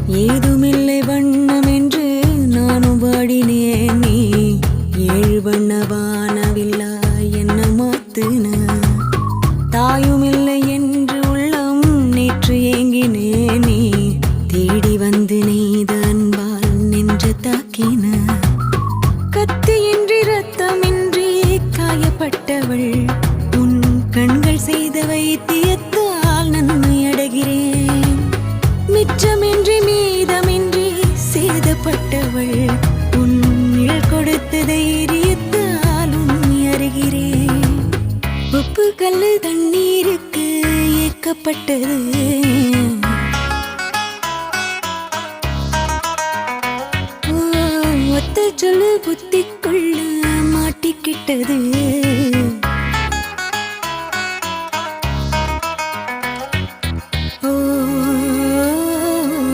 ஏதுமில்லை வண்ணம் என்று நானும் பாடினேன். நீ ஏழு வண்ண வானவில்லா என்ன மாத்துன. தாயுமில்லை என்று உள்ளம் நேற்று ஏங்கினே. நீ தேடி வந்து நெய்த அன்பால் நின்று தாக்கின. கத்தியின்றி ரத்தமின்றி காயப்பட்டவள் உன் கண்கள் செய்த வைத்தியத்தால் நன்மை அடைகிறேன். மிச்சமின்றி மீதமின்றி சேதப்பட்டவள் உன் நிழல் கொடுத்த தைரியத்தால் உண்மை அறிகிறேன். உப்பு கல்லு தண்ணீருக்கு ஏக்கப்பட்டது. ஒத்த சொல்லு புத்திக்குள்ள மாட்டிக்கிட்டது.